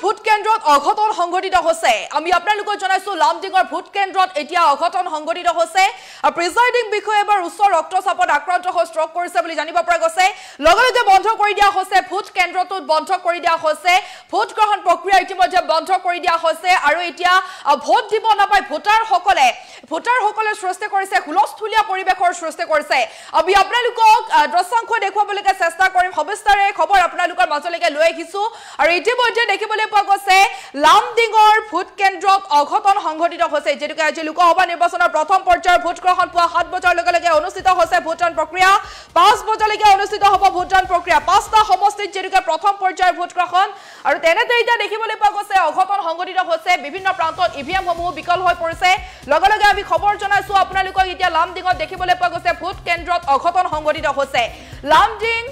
Vote কেন্দ্ৰত অঘটন সংঘটিত হৈছে আমি আপোনালোকক জনাইছো লামডিঙৰ ভোট কেন্দ্ৰত এতিয়া অঘটন সংঘটিত হৈছে প্ৰিজাইডিং বিষয়ে এবাৰ উচ্চ ৰক্তচাপত আক্ৰান্ত হৈ ষ্ট্ৰক কৰিছে বুলি জানিব পৰা গৈছে লগতে বন্ধ কৰি দিয়া হৈছে ভোট কেন্দ্ৰটো বন্ধ কৰি দিয়া হৈছে ভোট গ্ৰহণ প্ৰক্ৰিয়া ইতিমধ্যে বন্ধ কৰি দিয়া হৈছে আৰু এতিয়া ভোট দিব নাপায় ভোটাৰসকলে সৃষ্টি কৰিছে হুলস্থুলীয়া পৰিবেশৰ সৃষ্টি কৰিছে আমি আপোনালোকক দৰ্শক দেখুৱাবলৈকে চেষ্টা কৰিম সবিস্তাৰে খবৰ আপোনালোকৰ মাজলৈকে লৈ আহিছো আৰু ইতিমধ্যে দেখিবলৈ পোৱা গৈছে লামডিঙৰ ভোট কেন্দ্ৰত অঘটন সংঘটিত হৈছে যেনেকৈ আজি লোকসভা নিৰ্বাচনৰ প্ৰথম পৰ্যায়ৰ ভোট গ্ৰহণ পুৱা 7 বজাৰ লগে অনুষ্ঠিত হৈছে ভোটদান প্ৰক্ৰিয়া 5 বজালৈকে অনুষ্ঠিত হ'ব ভোটদান প্ৰক্ৰিয়া 5টা সমষ্টিত যেনেকৈ প্ৰথম পৰ্যায়ৰ ভোট গ্ৰহণ আৰু তেনেতে এতিয়া দেখিবলৈ পোৱা গৈছে অঘটন সংঘটিত হৈছে বিভিন্ন প্ৰান্তত ইভিএম সমূহ বিকল হৈ পৰিছে লগে আমি খবৰ জনাইছো আপোনালোকক এতিয়া লামডিঙত দেখিবলৈ পোৱা গৈছে ভোট কেন্দ্ৰত অঘটন সংঘটিত হৈছে লামডিং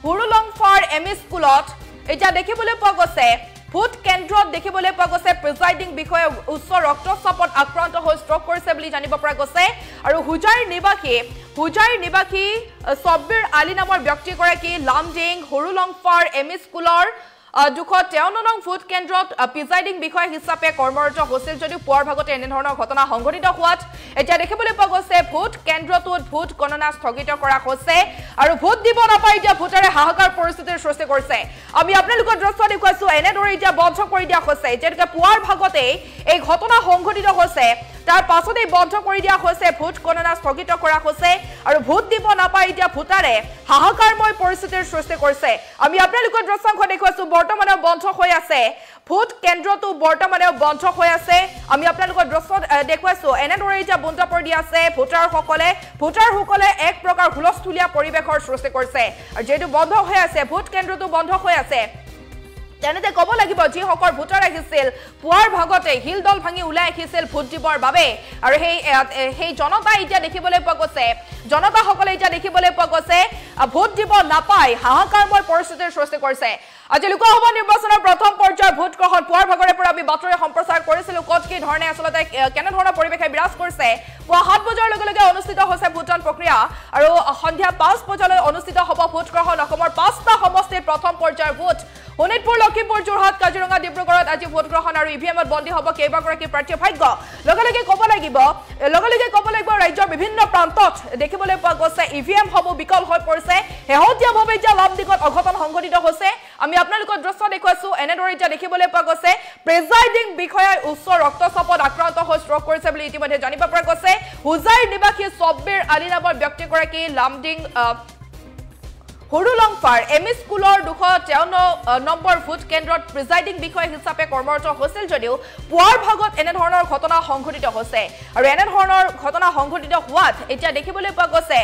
হুৰুলংফাৰ এমই স্কুলত এতিয়া দেখিবলৈ পোৱা গৈছে ভোট কেন্দ্ৰত দেখিবলৈ পোৱা গৈছে প্ৰিজাইডিং বিষয়ে উচ্চ ৰক্তচাপত আক্ৰান্ত হৈ ষ্ট্ৰক কৰিছে বুলি জানিব পৰা গৈছে আৰু হুজাইৰ নিবাসী সব্বিৰ আলী নামৰ ব্যক্তিগৰাকী লামডিং হুৰুলংফাৰ এমই স্কুলৰ 253 নং ভোট কেন্দ্ৰত প্ৰিজাইডিং বিষয় হিচাপে কৰ্মৰত হৈছিল যদিও পুৱাৰ ভাগতে এনে ধৰণৰ ঘটনা সংঘটিত হোৱাত এতিয়া দেখিবলৈ পোৱা গৈছে ভোট কেন্দ্ৰটোত ভোট গণনা স্থগিত কৰা হৈছে আৰু ভোট দিব নাপায় এতিয়া ভোটাৰে হাহাকাৰ পৰিস্থিতিৰ সৃষ্টি কৰিছে আমি আপোনালোকৰ দৃশ্য দেখুৱাইছো এনেদৰে এতিয়া বন্ধ কৰি দিয়া হৈছে যেনেকৈ পুৱাৰ ভাগতে এই ঘটনা সংঘটিত হৈছে তাৰ পাছতে বন্ধ কৰি দিয়া হৈছে ভোট গণনা স্থগিত কৰা হৈছে আৰু ভোট দিব নাপায় এতিয়া ভোটাৰে হাহাকাৰময় পৰিস্থিতিৰ সৃষ্টি কৰিছে আমি আপোনালোকৰ দৃশ্য দেখুৱাইছো বৰ্তমানে বন্ধ হৈ আছে ভোট কেন্দ্ৰটো বৰ্তমানে বন্ধ হৈ আছে আমি আপোনালোকৰ দৃশ্য দেখুৱাইছো এনেদৰে এতিয়া বন্ধ কৰি দিয়া আছে ভোটাৰসকলে এক প্ৰকাৰ হুলস্থুলীয়া পৰিবেশৰ সৃষ্টি কৰিছে আৰু যেটো বন্ধ হৈ আছে ভোট কেন্দ্ৰটো বন্ধ হৈ আছে তেনেতে ক'ব লাগিব যিসকল ভোটাৰ আহিছিল পুৱাৰ ভাগতে হিলদল ভাঙি ওলাই আহিছিল ভোট দিবৰ বাবে আৰু সেই জনতা এতিয়া দেখিবলৈ পোৱা গৈছে ভোট দিব নাপায় হাহাকাৰময় পৰিস্থিতিৰ সৃষ্টি কৰিছে আজি লোকসভা নিৰ্বাচনৰ প্ৰথম পৰ্যায়ৰ ভোট গ্ৰহণ পুৱাৰ ভাগৰে পৰা আমি বাতৰি সম্প্ৰচাৰ কৰিছিলো ক'ত কি ধৰণে আচলতে কেনে ধৰণৰ পৰিৱেশে বিৰাজ কৰিছে পুৱা 7 বজাৰ লগে অনুষ্ঠিত হৈছে ভোটদান প্ৰক্ৰিয়া আৰু সন্ধিয়া 5 বজালৈ অনুষ্ঠিত হ'ব ভোট গ্ৰহণ অসমৰ 5টা সমষ্টিৰ প্ৰথম পৰ্যায়ৰ ভোট শোণিতপুৰ লখিমপুৰ যোৰহাট কাজিৰঙা ডিব্ৰুগড়ত আজি ভোট গ্ৰহণ আৰু ইভিএমত বন্দী হ'ব কেইবাগৰাকী প্ৰাৰ্থীৰ ভাগ্য লগে ক'ব লাগিব ৰাজ্যৰ বিভিন্ন প্ৰান্তত দেখিবলৈ পোৱা গৈছে ইভিএম সমূহ বিকল হৈ পৰিছে শেহতীয়াভাৱে এতিয়া লামডিঙত অঘটন সংঘটিত হৈছে আমি আপোনালোকৰ দৃশ্য দেখুৱাইছো এনেদৰে এতিয়া দেখিবলৈ পোৱা গৈছে প্ৰিজাইডিং বিষয়াই উচ্চ ৰক্তচাপত আক্ৰান্ত হৈ ষ্ট্ৰক কৰিছে বুলি ইতিমধ্যে জানিব পৰা গৈছে হুজাইৰ নিবাসী সব্বিৰ আলী নামৰ ব্যক্তিগৰাকী লামডিং হুৰুলংফাৰ এমই স্কুলৰ 253 নম্বৰ ভোট কেন্দ্ৰত প্ৰিজাইডিং বিষয় হিচাপে কৰ্মৰত হৈছিল যদিও পুৱাৰ ভাগত এনে ধৰণৰ ঘটনা সংঘটিত হৈছে আৰু এনে ধৰণৰ ঘটনা সংঘটিত হোৱাত এতিয়া দেখিবলৈ পোৱা গৈছে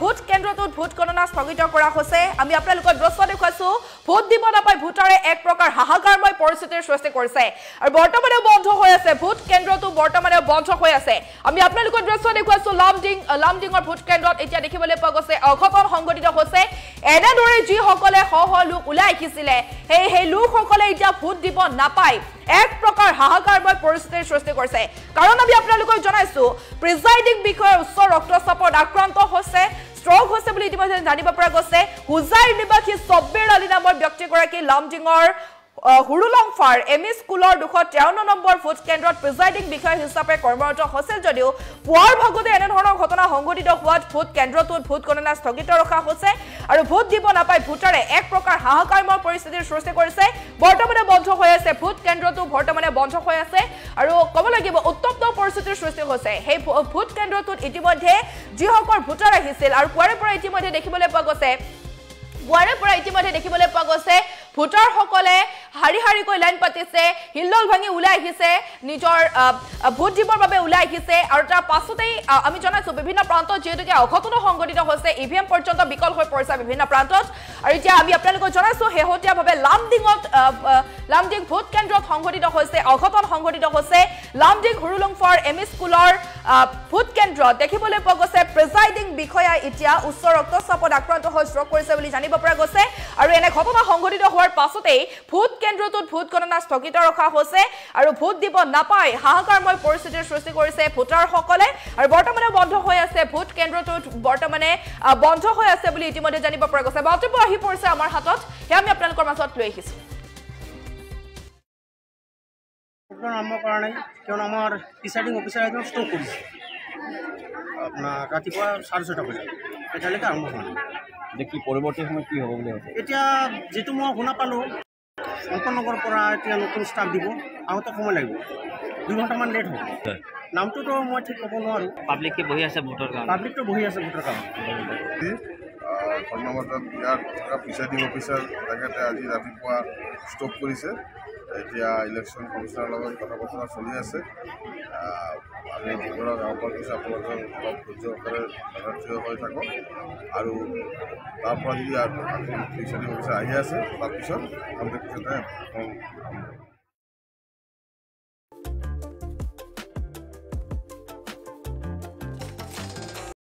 ভোট কেন্দ্ৰটোত ভোট গণনা স্থগিত কৰা হৈছে আমি আপোনালোকৰ দৃশ্য দেখুৱাইছো ভোট দিব নাপায় ভোটাৰে এক প্ৰকাৰ হাহাকাৰময় পৰিস্থিতিৰ সৃষ্টি কৰিছে আৰু বৰ্তমানে বন্ধ হৈ আছে ভোট কেন্দ্ৰটো বৰ্তমানে বন্ধ হৈ আছে আমি আপোনালোকৰ দৃশ্য দেখুৱাইছো লামডিঙৰ ভোট কেন্দ্ৰত এতিয়া দেখিবলৈ পোৱা গৈছে অঘটন সংঘটিত হৈছে এনেদৰে যিসকলে লোক ওলাই আহিছিলে সেই লোকসকলে এতিয়া ভোট দিব নাপায় এক প্ৰকাৰ হাহাকাৰময় পৰিস্থিতিৰ সৃষ্টি কৰিছে কাৰণ আমি আপোনালোকক জনাইছো প্ৰিজাইডিং বিষয়ে উচ্চ ৰক্তচাপত আক্ৰান্ত হৈছে ষ্ট্ৰক হৈছে বুলি ইতিমধ্যে জানিব পৰা গৈছে হুজাইৰ নিবাসী সব্বিৰ আলী নামৰ ব্যক্তিগৰাকী লামডিঙৰ হুৰুলংফাৰ এমই স্কুলৰ 253 নম্বৰ ভোট কেন্দ্ৰত প্ৰিজাইডিং বিষয় হিচাপে কৰ্মৰত হৈছিল যদিও পুৱাৰ ভাগতে এনে ধৰণৰ ঘটনা সংঘটিত হোৱাত ভোট কেন্দ্ৰটোত ভোট গণনা স্থগিত ৰখা হৈছে আৰু ভোট দিব নাপায় ভোটাৰে এক প্ৰকাৰ হাহাকাৰময় পৰিস্থিতিৰ সৃষ্টি কৰিছে বৰ্তমানে বন্ধ হৈ আছে ভোট কেন্দ্ৰটো বৰ্তমানে বন্ধ হৈ আছে আৰু ক'ব লাগিব উত্তপ্ত পৰিস্থিতিৰ সৃষ্টি হৈছে সেই ভোট কেন্দ্ৰটোত ইতিমধ্যে যিসকল ভোটাৰ আহিছিল আৰু পুৱাৰে পৰা ইতিমধ্যে দেখিবলৈ পোৱা গৈছে ভোটাৰসকলে হাৰিকৈ লাইন পাতিছে হিলদল ভাঙি ওলাই আহিছে নিজৰ ভোট দিবৰ বাবে ওলাই আহিছে আৰু তাৰ পাছতেই আমি জনাইছো বিভিন্ন প্ৰান্তত যেহেতুকে অঘটন সংঘটিত হৈছে ইভিএম পৰ্যন্ত বিকল হৈ পৰিছে বিভিন্ন প্ৰান্তত আৰু এতিয়া আমি আপোনালোকক জনাইছো শেহতীয়াভাৱে লামডিং ভোট কেন্দ্ৰত সংঘটিত হৈছে অঘটন সংঘটিত হৈছে লামডিং হুৰুলংফাৰ এমই স্কুলৰ ভোট কেন্দ্ৰত দেখিবলৈ পোৱা গৈছে প্ৰিজাইডিং বিষয়া এতিয়া উচ্চ ৰক্তচাপত আক্ৰান্ত হৈ ষ্ট্ৰক কৰিছে বুলি জানিব পৰা গৈছে আৰু এনে ঘটনা সংঘটিত হোৱাৰ পাছতেই ভোট কেন্দ্ৰটোত ভোট গণনা স্থগিত ৰখা হৈছে আৰু ভোট দিব নাপায় হাহাকাৰময় পৰিস্থিতিৰ সৃষ্টি কৰিছে ভোটাৰসকলে আৰু বৰ্তমানে বন্ধ হৈ আছে ভোট কেন্দ্ৰটোত বৰ্তমানে বন্ধ হৈ আছে বুলি ইতিমধ্যে জানিব পৰা গৈছে বক্তব্য আহি পৰিছে আমাৰ হাতত হে আমি আপোনালোকৰ মাজত লৈ আহিছো আৰম্ভ কৰা নাই কিয়নো আমাৰ প্ৰিচাইডিং অফিচাৰ এজন ষ্টপ কৰিছে আপোনাৰ ৰাতিপুৱা 6:30 বজাত এতিয়ালৈকে আৰম্ভ হোৱা নাই। কি পৰৱৰ্তী সময়ত কি হ'ব বুলি ভাবিছে? এতিয়া যিটো মই শুনা পালোঁ শংকৰনগৰৰ পৰা এতিয়া নতুন ষ্টাফ দিব, আহোঁতে সময় লাগিব, 2 ঘণ্টামান লেট হ'ব। নামটোতো মই ঠিক ক'ব নোৱাৰোঁ। পাব্লিকে বহি আছে ভোটৰ কাৰণে, পাব্লিকটো বহি আছে ভোটৰ কাৰণে। ধন্যবাদ। ইয়াত থকা প্ৰিচাইডিং অফিচাৰ তেখেতে আজি ৰাতিপুৱা ষ্টপ কৰিছে। এতিয়া ইলেকশ্যন কমিশ্যনৰ লগত কথা বতৰা চলি আছে। আমি ভোটৰক আহ্বান কৰিছোঁ আপোনালোকে অলপ ধৈৰ্য্যৰে থিয় হৈ থাকক আৰু তাৰপৰা যদি প্ৰিচাইডিং অফিচাৰ আহি আছে তাৰপিছত